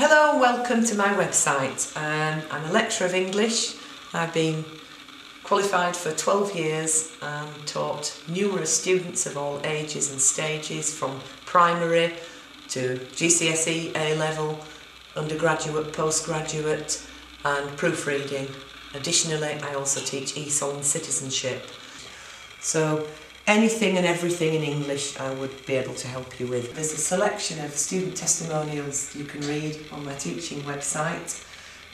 Hello and welcome to my website. I'm a lecturer of English. I've been qualified for 12 years and taught numerous students of all ages and stages, from primary to GCSE, A-level, undergraduate, postgraduate and proofreading. Additionally, I also teach ESOL and citizenship. So anything and everything in English I would be able to help you with. There's a selection of student testimonials you can read on my teaching website.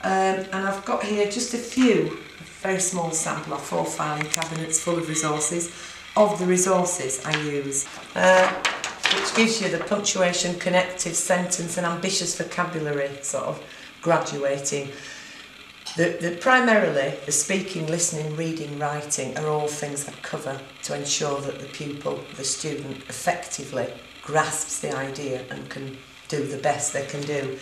And I've got here just a few, a very small sample of 4 filing cabinets full of resources, of the resources I use, which gives you the punctuation, connective sentence and ambitious vocabulary sort of graduating. Primarily, the speaking, listening, reading, writing are all things I cover to ensure that the pupil, the student, effectively grasps the idea and can do the best they can do.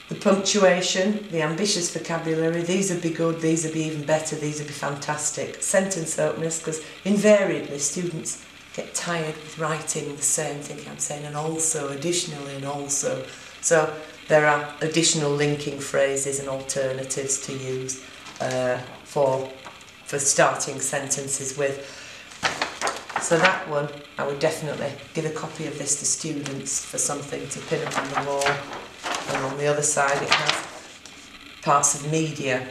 The punctuation, the ambitious vocabulary, these would be good, these would be even better, these would be fantastic. Sentence openers, because invariably students get tired with writing the same thing I'm saying, and also, additionally, and also. So there are additional linking phrases and alternatives to use for starting sentences with. So that one, I would definitely give a copy of this to students for something to pin up on the wall. And on the other side it has parts of media,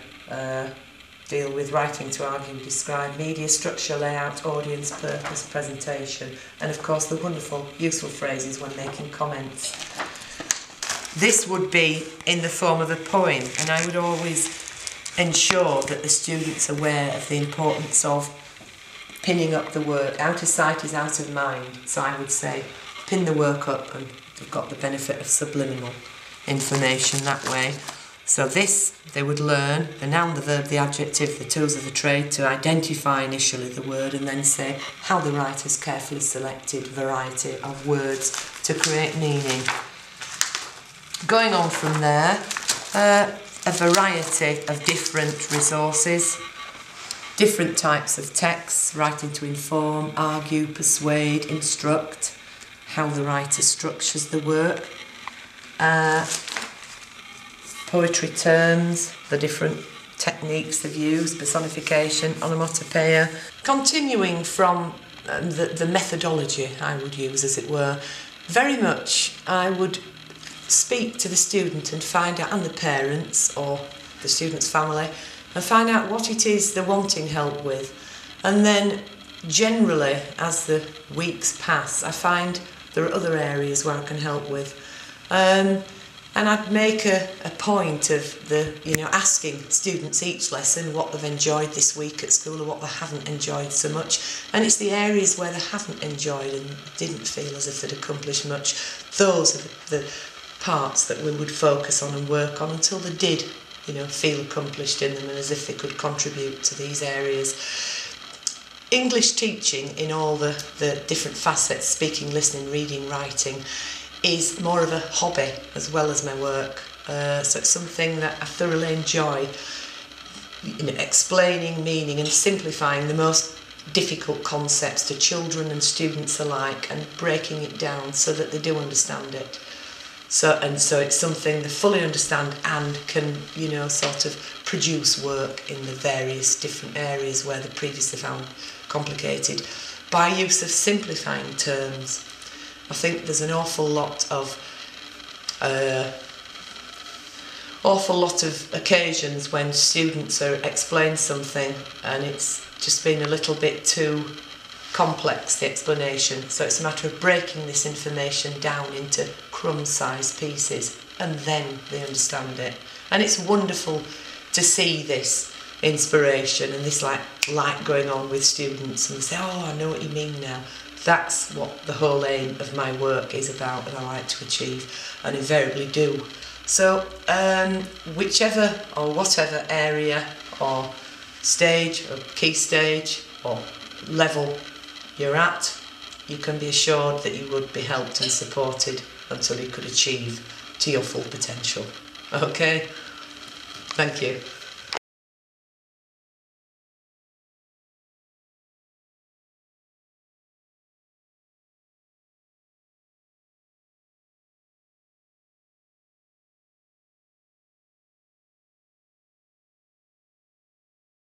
deal with writing to argue, describe, media, structure, layout, audience, purpose, presentation, and of course the wonderful, useful phrases when making comments. This would be in the form of a poem, and I would always ensure that the students are aware of the importance of pinning up the work. Out of sight is out of mind, so I would say pin the work up, and they've got the benefit of subliminal information that way. So this, they would learn the noun, the verb, the adjective, the tools of the trade to identify initially the word, and then say how the writer's carefully selected variety of words to create meaning. Going on from there, a variety of different resources, different types of texts, writing to inform, argue, persuade, instruct, how the writer structures the work, poetry terms, the different techniques they've used, personification, onomatopoeia. Continuing from the methodology I would use, as it were, very much I would speak to the student and find out, and the parents or the student's family, and find out what it is they're wanting help with. And then generally, as the weeks pass, I find there are other areas where I can help with. And I'd make a point of asking students each lesson what they've enjoyed this week at school or what they haven't enjoyed so much. And it's the areas where they haven't enjoyed and didn't feel as if they'd accomplished much. Those are the parts that we would focus on and work on until they did, feel accomplished in them and as if they could contribute to these areas. English teaching in all the different facets, speaking, listening, reading, writing, is more of a hobby as well as my work. So it's something that I thoroughly enjoy, explaining meaning and simplifying the most difficult concepts to children and students alike and breaking it down so that they do understand it. So it's something they fully understand and can, sort of produce work in the various different areas where they previously found complicated by use of simplifying terms. I think there's an awful lot of occasions when students are explained something and it's just been a little bit too complex, the explanation. So it's a matter of breaking this information down into crumb-sized pieces and then they understand it. And it's wonderful to see this inspiration and this light going on with students, and they say, oh, I know what you mean now. That's what the whole aim of my work is about and I like to achieve, and invariably do. So whichever or whatever area or stage or key stage or level you're at, you can be assured that you would be helped and supported until you could achieve to your full potential. Okay? Thank you.